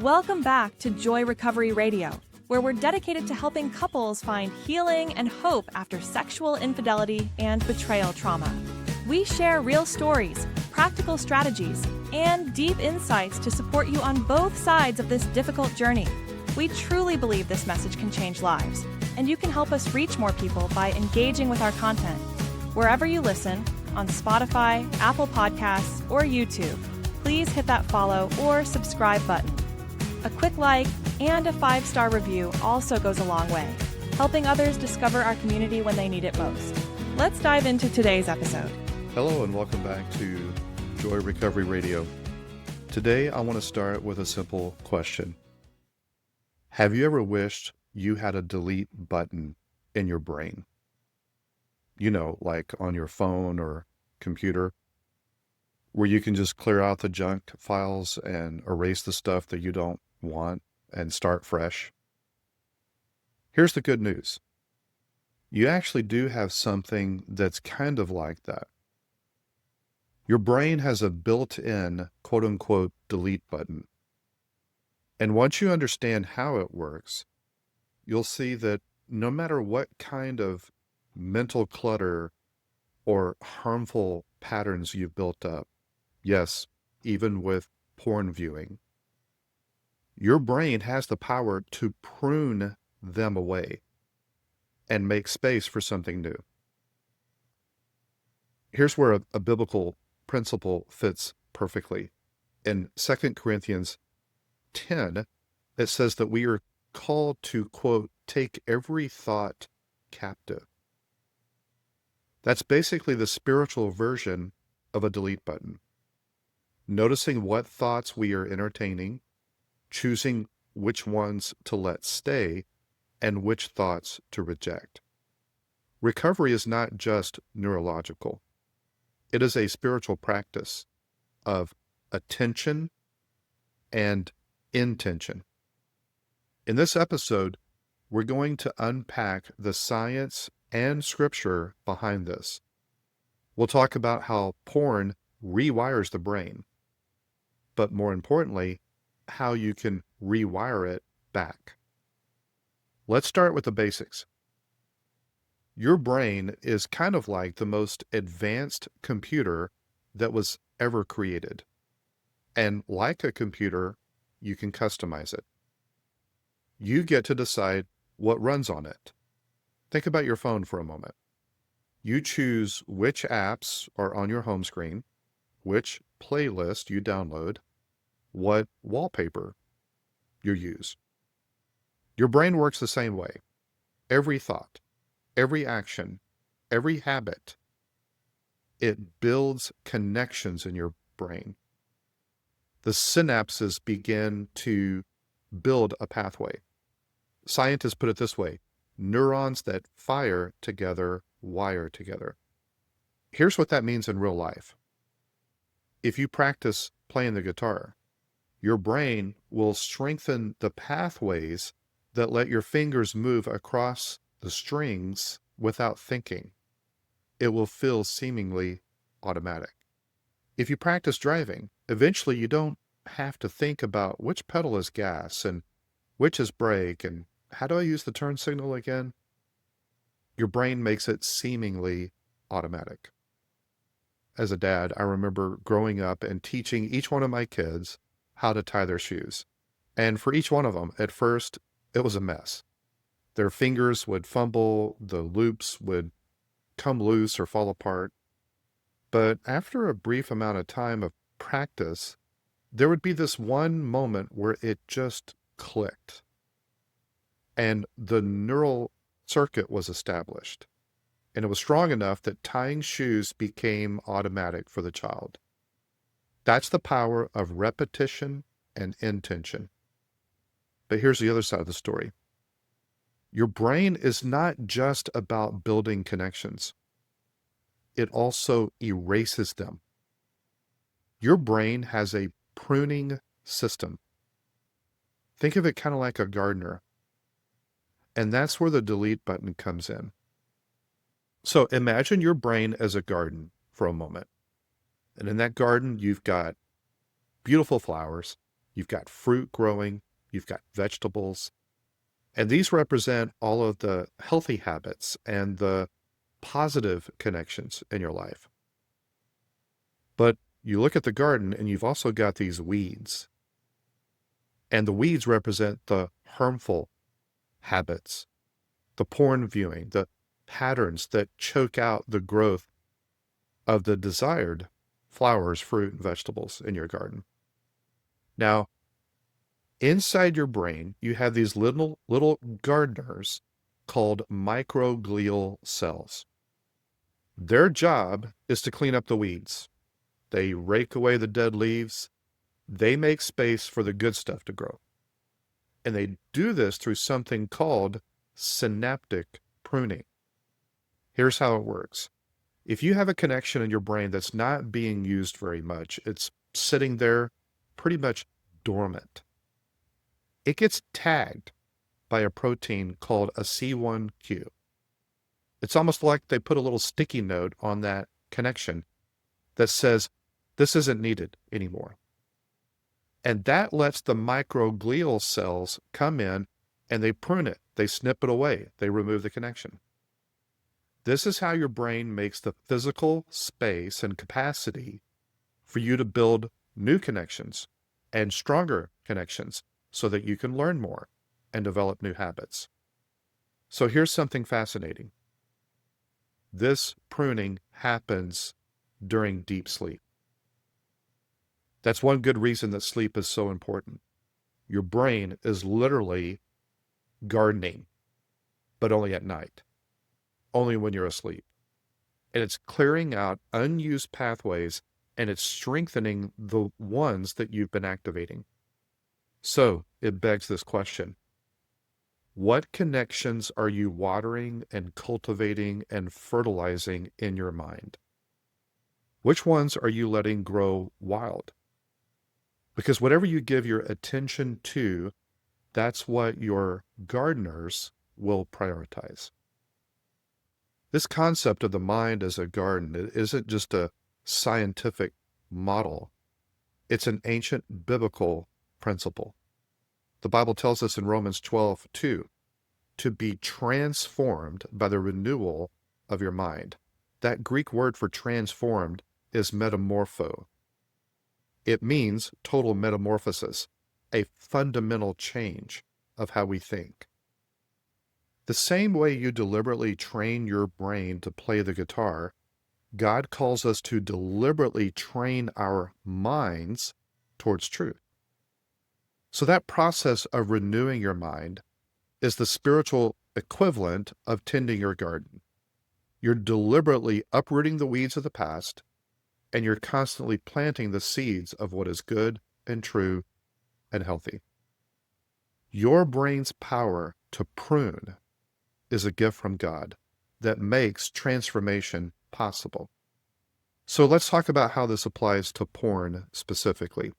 Welcome back to Joy Recovery Radio, where we're dedicated to helping couples find healing and hope after sexual infidelity and betrayal trauma. We share real stories, practical strategies, and deep insights to support you on both sides of this difficult journey. We truly believe this message can change lives, and you can help us reach more people by engaging with our content. Wherever you listen, on Spotify, Apple Podcasts, or YouTube, please hit that follow or subscribe button. A quick like and a 5-star review also goes a long way, helping others discover our community when they need it most. Let's dive into today's episode. Hello and welcome back to Joy Recovery Radio. Today I want to start with a simple question. Have you ever wished you had a delete button in your brain? You know, like on your phone or computer, where you can just clear out the junk files and erase the stuff that you don't want and start fresh. Here's the good news. You actually do have something that's kind of like that. Your brain has a built-in quote-unquote delete button. And once you understand how it works, you'll see that no matter what kind of mental clutter or harmful patterns you've built up, yes, even with porn viewing, your brain has the power to prune them away and make space for something new. Here's where a biblical principle fits perfectly. In 2 Corinthians 10, it says that we are called to, quote, take every thought captive. That's basically the spiritual version of a delete button. Noticing what thoughts we are entertaining, choosing which ones to let stay, and which thoughts to reject. Recovery is not just neurological. It is a spiritual practice of attention and intention. In this episode, we're going to unpack the science and scripture behind this. We'll talk about how porn rewires the brain, but more importantly, how you can rewire it back. Let's start with the basics. Your brain is kind of like the most advanced computer that was ever created. And like a computer, you can customize it. You get to decide what runs on it. Think about your phone for a moment. You choose which apps are on your home screen, which playlist you download, what wallpaper you use. Your brain works the same way. Every thought, every action, every habit, it builds connections in your brain. The synapses begin to build a pathway. Scientists put it this way: neurons that fire together wire together. Here's what that means in real life. If you practice playing the guitar, your brain will strengthen the pathways that let your fingers move across the strings without thinking. It will feel seemingly automatic. If you practice driving, eventually you don't have to think about which pedal is gas and which is brake and how do I use the turn signal again? Your brain makes it seemingly automatic. As a dad, I remember growing up and teaching each one of my kids how to tie their shoes. And for each one of them, at first, it was a mess. Their fingers would fumble, the loops would come loose or fall apart. But after a brief amount of time of practice, there would be this one moment where it just clicked. And the neural circuit was established. And it was strong enough that tying shoes became automatic for the child. That's the power of repetition and intention. But here's the other side of the story. Your brain is not just about building connections. It also erases them. Your brain has a pruning system. Think of it kind of like a gardener. And that's where the delete button comes in. So imagine your brain as a garden for a moment. And in that garden, you've got beautiful flowers, you've got fruit growing, you've got vegetables, and these represent all of the healthy habits and the positive connections in your life. But you look at the garden and you've also got these weeds. And the weeds represent the harmful habits, the porn viewing, the patterns that choke out the growth of the desired flowers, fruit, and vegetables in your garden. Now, inside your brain, you have these little gardeners called microglial cells. Their job is to clean up the weeds. They rake away the dead leaves. They make space for the good stuff to grow. And they do this through something called synaptic pruning. Here's how it works. If you have a connection in your brain that's not being used very much, it's sitting there pretty much dormant, it gets tagged by a protein called a C1q. It's almost like they put a little sticky note on that connection that says, this isn't needed anymore. And that lets the microglial cells come in and they prune it. They snip it away. They remove the connection. This is how your brain makes the physical space and capacity for you to build new connections and stronger connections so that you can learn more and develop new habits. So here's something fascinating. This pruning happens during deep sleep. That's one good reason that sleep is so important. Your brain is literally gardening, but only at night, only when you're asleep. And it's clearing out unused pathways and it's strengthening the ones that you've been activating. So it begs this question. What connections are you watering and cultivating and fertilizing in your mind? Which ones are you letting grow wild? Because whatever you give your attention to, that's what your gardeners will prioritize. This concept of the mind as a garden, it isn't just a scientific model. It's an ancient biblical principle. The Bible tells us in Romans 12:2 to be transformed by the renewal of your mind. That Greek word for transformed is metamorpho. It means total metamorphosis, a fundamental change of how we think. The same way you deliberately train your brain to play the guitar, God calls us to deliberately train our minds towards truth. So that process of renewing your mind is the spiritual equivalent of tending your garden. You're deliberately uprooting the weeds of the past, and you're constantly planting the seeds of what is good and true and healthy. Your brain's power to prune is a gift from God that makes transformation possible. So let's talk about how this applies to porn specifically.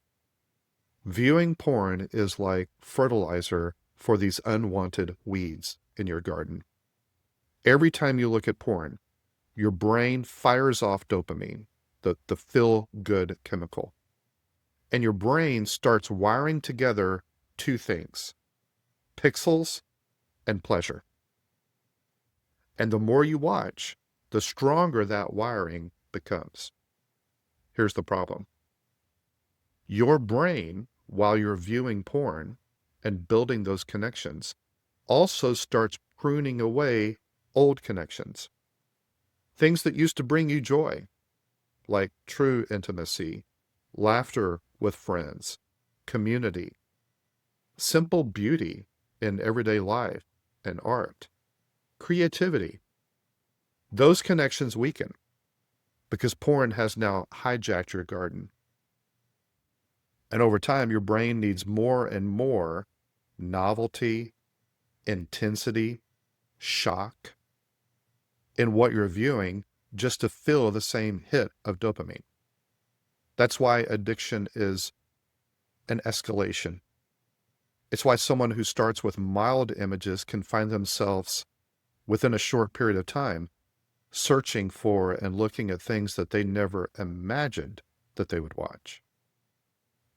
Viewing porn is like fertilizer for these unwanted weeds in your garden. Every time you look at porn, your brain fires off dopamine, the feel-good chemical. And your brain starts wiring together two things, pixels and pleasure. And the more you watch, the stronger that wiring becomes. Here's the problem. Your brain, while you're viewing porn and building those connections, also starts pruning away old connections. Things that used to bring you joy, like true intimacy, laughter with friends, community, simple beauty in everyday life and art, creativity. Those connections weaken because porn has now hijacked your garden. And over time, your brain needs more and more novelty, intensity, shock in what you're viewing just to feel the same hit of dopamine. That's why addiction is an escalation. It's why someone who starts with mild images can find themselves within a short period of time searching for and looking at things that they never imagined that they would watch.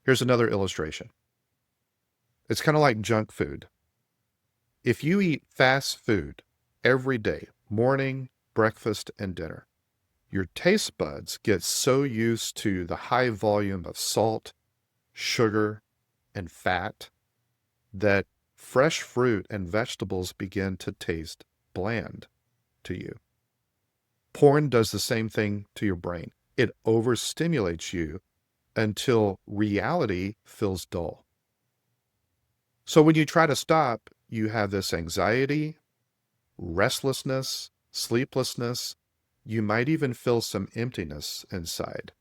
Here's another illustration. It's kind of like junk food. If you eat fast food every day, morning, breakfast, and dinner, your taste buds get so used to the high volume of salt, sugar, and fat that fresh fruit and vegetables begin to taste bland to you. Porn does the same thing to your brain. It overstimulates you until reality feels dull. So when you try to stop, you have this anxiety, restlessness, sleeplessness. You might even feel some emptiness inside.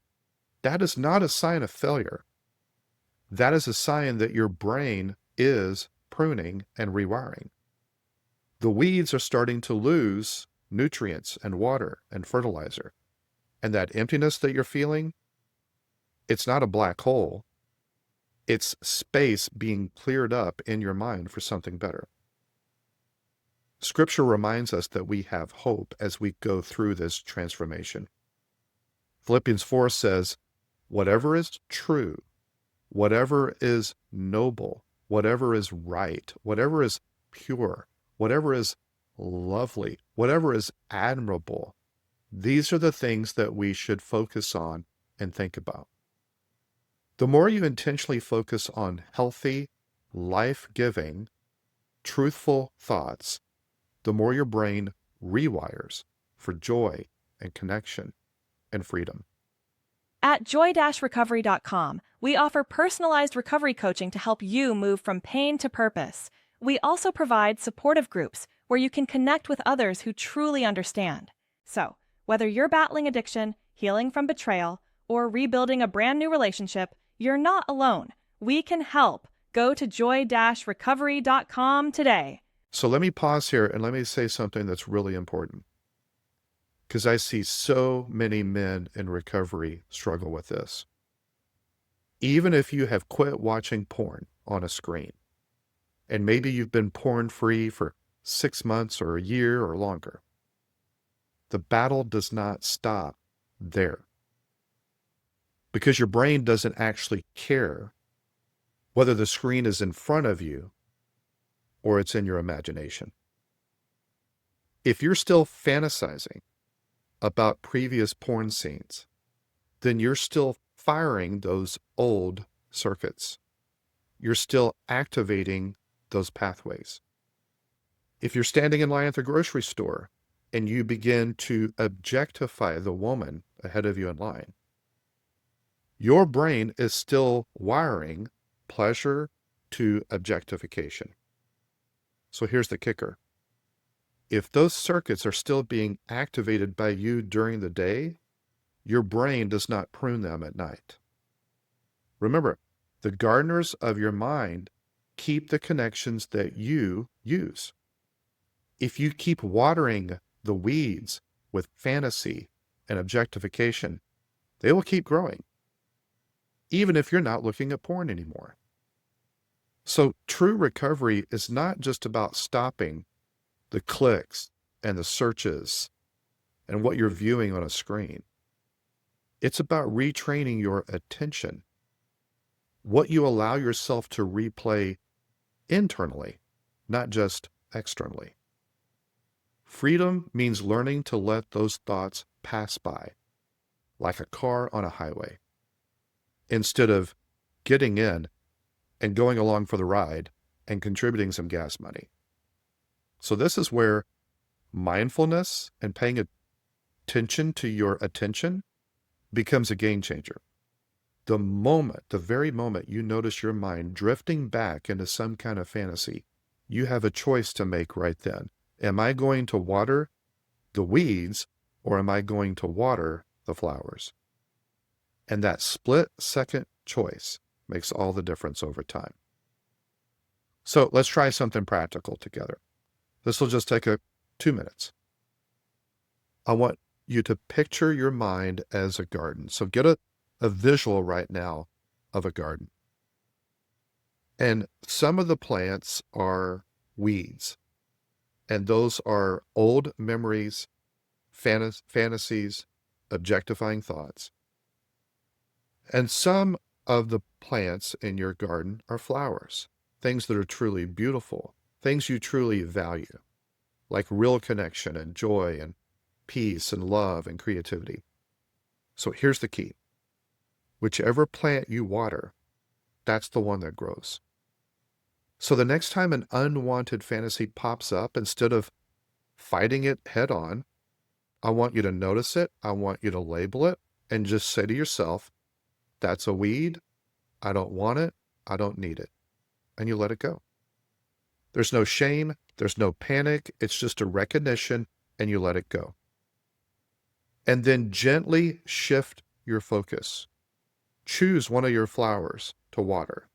That is not a sign of failure. That is a sign that your brain is pruning and rewiring. The weeds are starting to lose nutrients and water and fertilizer. And that emptiness that you're feeling, it's not a black hole. It's space being cleared up in your mind for something better. Scripture reminds us that we have hope as we go through this transformation. Philippians 4 says, whatever is true, whatever is noble, whatever is right, whatever is pure, whatever is lovely, whatever is admirable, these are the things that we should focus on and think about. The more you intentionally focus on healthy, life-giving, truthful thoughts, the more your brain rewires for joy and connection and freedom. At joy-recovery.com, we offer personalized recovery coaching to help you move from pain to purpose. We also provide supportive groups where you can connect with others who truly understand. So, whether you're battling addiction, healing from betrayal, or rebuilding a brand new relationship, you're not alone. We can help. Go to joy-recovery.com today. So let me pause here and let me say something that's really important, because I see so many men in recovery struggle with this. Even if you have quit watching porn on a screen, and maybe you've been porn-free for 6 months or a year or longer, the battle does not stop there. Because your brain doesn't actually care whether the screen is in front of you or it's in your imagination. If you're still fantasizing about previous porn scenes, then you're still firing those old circuits. You're still activating those pathways. If you're standing in line at the grocery store and you begin to objectify the woman ahead of you in line, your brain is still wiring pleasure to objectification. So here's the kicker. If those circuits are still being activated by you during the day, your brain does not prune them at night. Remember, the gardeners of your mind keep the connections that you use. If you keep watering the weeds with fantasy and objectification, they will keep growing, even if you're not looking at porn anymore. So true recovery is not just about stopping the clicks and the searches and what you're viewing on a screen. It's about retraining your attention, what you allow yourself to replay internally, not just externally. Freedom means learning to let those thoughts pass by, like a car on a highway, instead of getting in and going along for the ride and contributing some gas money. So this is where mindfulness and paying attention to your attention becomes a game changer. The very moment you notice your mind drifting back into some kind of fantasy, you have a choice to make right then. Am I going to water the weeds or am I going to water the flowers? And that split-second choice makes all the difference over time. So let's try something practical together. This will just take 2 minutes. I want you to picture your mind as a garden. So get a visual right now of a garden. And some of the plants are weeds. And those are old memories, fantasies, objectifying thoughts. And some of the plants in your garden are flowers. things that are truly beautiful, things you truly value, like real connection and joy and peace and love and creativity. So here's the key. Whichever plant you water, that's the one that grows. So the next time an unwanted fantasy pops up, instead of fighting it head on, I want you to notice it. I want you to label it and just say to yourself, that's a weed. I don't want it. I don't need it. And you let it go. There's no shame. There's no panic. It's just a recognition, and you let it go. And then gently shift your focus. Choose one of your flowers to water.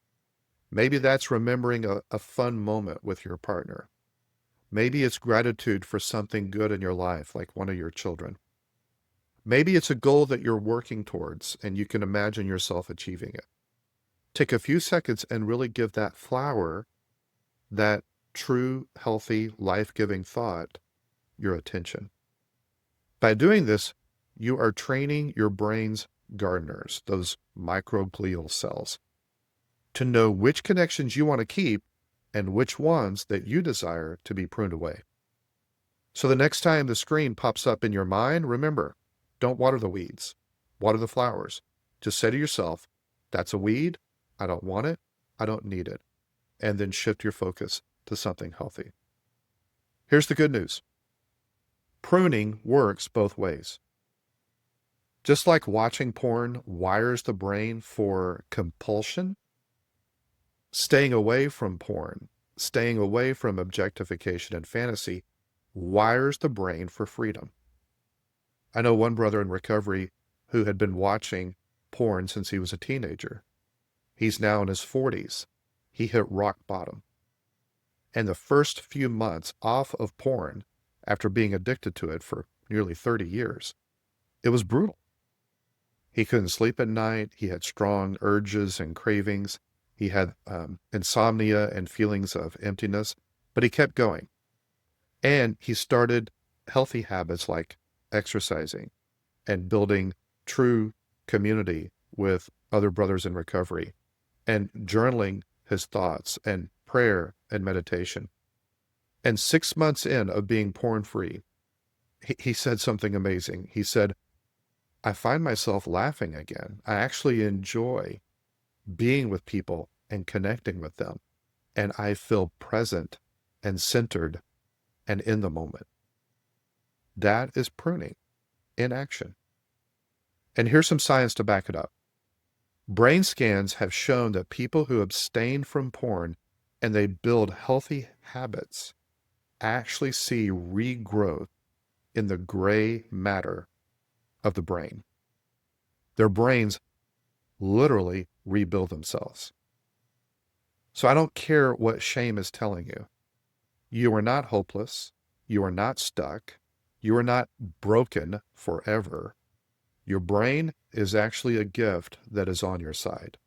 Maybe that's remembering a fun moment with your partner. Maybe it's gratitude for something good in your life, like one of your children. Maybe it's a goal that you're working towards and you can imagine yourself achieving it. Take a few seconds and really give that flower, that true, healthy, life-giving thought, your attention. By doing this, you are training your brain's gardeners, those microglial cells, to know which connections you want to keep and which ones that you desire to be pruned away. So the next time the screen pops up in your mind, remember, don't water the weeds, water the flowers. Just say to yourself, that's a weed, I don't want it, I don't need it. And then shift your focus to something healthy. Here's the good news. Pruning works both ways. Just like watching porn wires the brain for compulsion, staying away from porn, staying away from objectification and fantasy wires the brain for freedom. I know one brother in recovery who had been watching porn since he was a teenager. He's now in his 40s. He hit rock bottom. And the first few months off of porn, after being addicted to it for nearly 30 years, it was brutal. He couldn't sleep at night. He had strong urges and cravings. He had insomnia and feelings of emptiness, but he kept going. And he started healthy habits like exercising and building true community with other brothers in recovery and journaling his thoughts and prayer and meditation. And 6 months in of being porn-free, he said something amazing. He said, I find myself laughing again. I actually enjoy being with people and connecting with them. And I feel present and centered and in the moment. That is pruning in action. And here's some science to back it up. Brain scans have shown that people who abstain from porn and they build healthy habits actually see regrowth in the gray matter of the brain. Their brains literally rebuild themselves. So I don't care what shame is telling you. You are not hopeless. You are not stuck. You are not broken forever. Your brain is actually a gift that is on your side.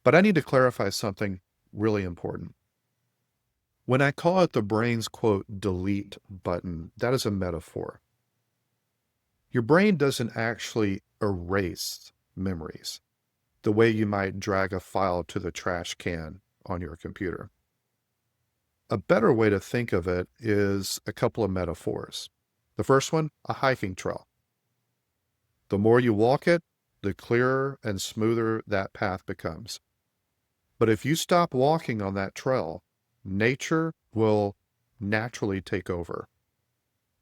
But I need to clarify something really important. When I call it the brain's, quote, delete button, that is a metaphor. Your brain doesn't actually erase memories the way you might drag a file to the trash can on your computer. A better way to think of it is a couple of metaphors. The first one, a hiking trail. The more you walk it, the clearer and smoother that path becomes. But if you stop walking on that trail, nature will naturally take over.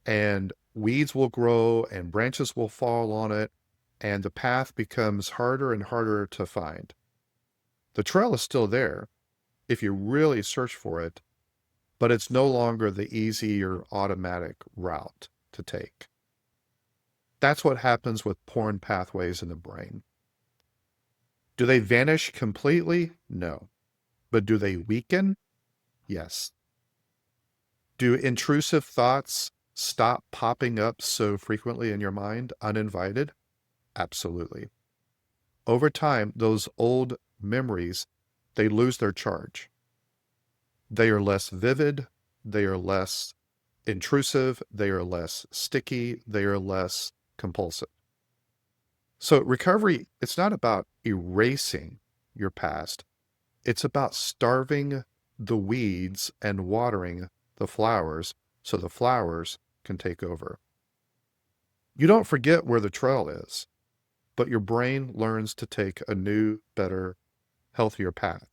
And weeds will grow and branches will fall on it, and the path becomes harder and harder to find. The trail is still there if you really search for it, but it's no longer the easy or automatic route to take. That's what happens with porn pathways in the brain. Do they vanish completely? No. But do they weaken? Yes. Do intrusive thoughts stop popping up so frequently in your mind, uninvited? Absolutely. Over time, those old memories, they lose their charge. They are less vivid, they are less intrusive, they are less sticky, they are less compulsive. So recovery, it's not about erasing your past, It's about starving the weeds and watering the flowers so the flowers can take over. You don't forget where the trail is, but your brain learns to take a new, better, healthier path.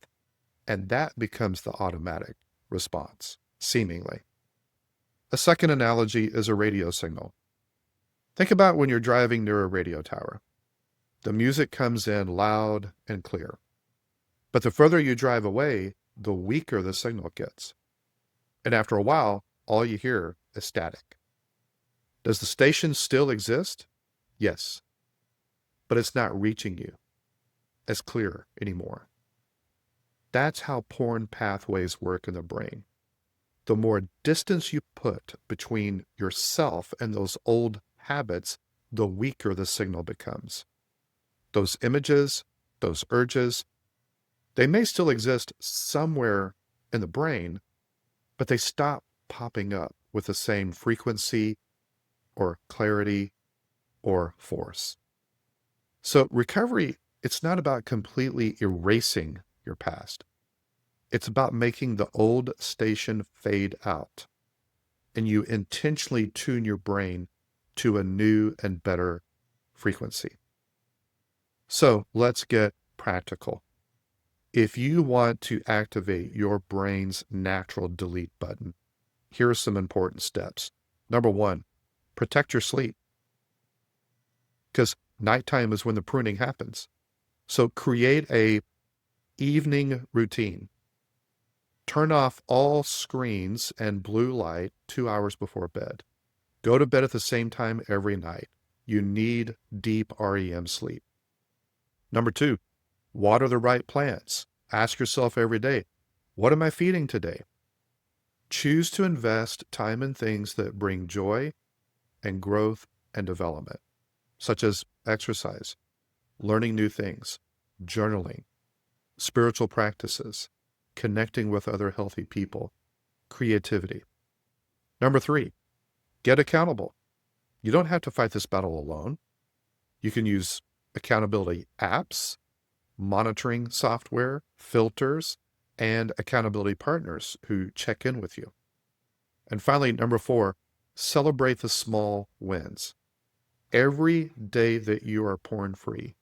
And that becomes the automatic response, seemingly. A second analogy is a radio signal. Think about when you're driving near a radio tower. The music comes in loud and clear. But the further you drive away, the weaker the signal gets. And after a while, all you hear is static. Does the station still exist? Yes. But it's not reaching you as clear anymore. That's how porn pathways work in the brain. The more distance you put between yourself and those old habits, the weaker the signal becomes. Those images, those urges, they may still exist somewhere in the brain, but they stop popping up with the same frequency or clarity or force. So recovery, it's not about completely erasing your past. It's about making the old station fade out, and you intentionally tune your brain to a new and better frequency. So let's get practical. If you want to activate your brain's natural delete button, here are some important steps. Number one, protect your sleep, because nighttime is when the pruning happens. So create a evening routine. Turn off all screens and blue light 2 hours before bed. Go to bed at the same time every night. You need deep REM sleep. Number two, water the right plants. Ask yourself every day, what am I feeding today? Choose to invest time in things that bring joy and growth and development, such as exercise, learning new things, journaling, spiritual practices, connecting with other healthy people, creativity. Number three, get accountable. You don't have to fight this battle alone. You can use accountability apps, monitoring software, filters, and accountability partners who check in with you. And finally, number four, celebrate the small wins. Every day that you are porn-free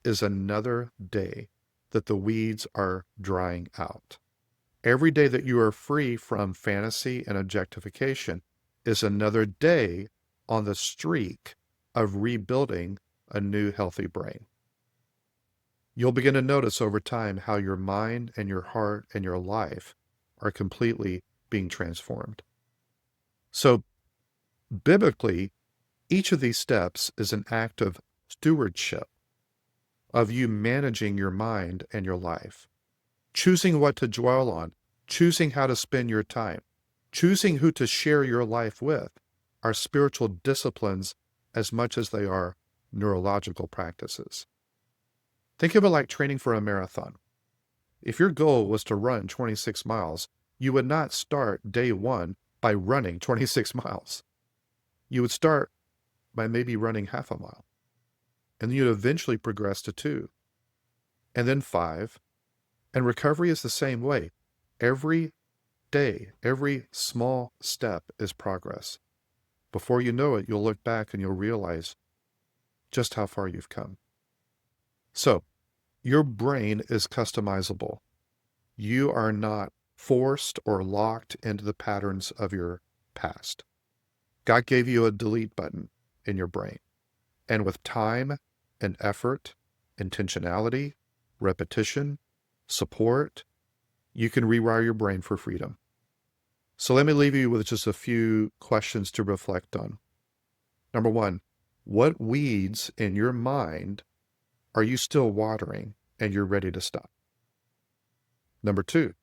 is another day that the weeds are drying out. Every day that you are free from fantasy and objectification is another day on the streak of rebuilding a new healthy brain. You'll begin to notice over time how your mind and your heart and your life are completely being transformed. So, biblically, each of these steps is an act of stewardship, of you managing your mind and your life, choosing what to dwell on, choosing how to spend your time, choosing who to share your life with, are spiritual disciplines as much as they are neurological practices. Think of it like training for a marathon. If your goal was to run 26 miles, you would not start day one by running 26 miles. You would start by maybe running half a mile. And then you'd eventually progress to 2, and then 5. And recovery is the same way. Every day, every small step is progress. Before you know it, you'll look back and you'll realize just how far you've come. So, your brain is customizable. You are not forced or locked into the patterns of your past. God gave you a delete button in your brain. And with time and effort, intentionality, repetition, support, you can rewire your brain for freedom. So let me leave you with just a few questions to reflect on. Number one, what weeds in your mind are you still watering and you're ready to stop? Number two,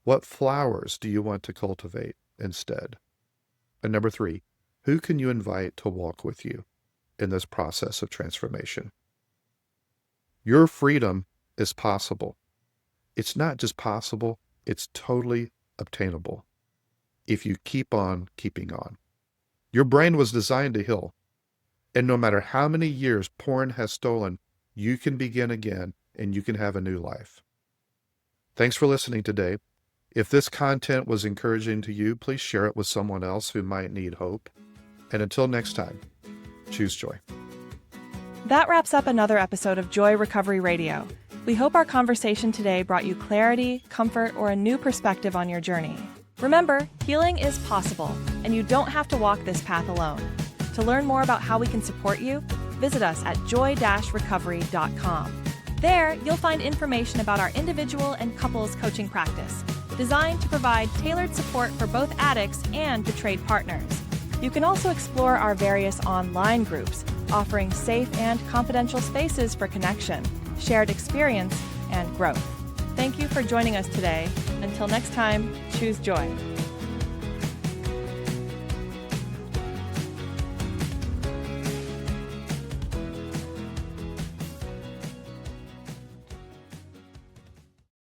what flowers do you want to cultivate instead? And number three, who can you invite to walk with you in this process of transformation? Your freedom is possible. It's not just possible, it's totally obtainable if you keep on keeping on. Your brain was designed to heal. And no matter how many years porn has stolen, you can begin again and you can have a new life. Thanks for listening today. If this content was encouraging to you, please share it with someone else who might need hope. And until next time, choose joy. That wraps up another episode of Joy Recovery Radio. We hope our conversation today brought you clarity, comfort, or a new perspective on your journey. Remember, healing is possible, and you don't have to walk this path alone. To learn more about how we can support you, visit us at joy-recovery.com. There, you'll find information about our individual and couples coaching practice, designed to provide tailored support for both addicts and betrayed partners. You can also explore our various online groups, offering safe and confidential spaces for connection, shared experience, and growth. Thank you for joining us today. Until next time, choose joy.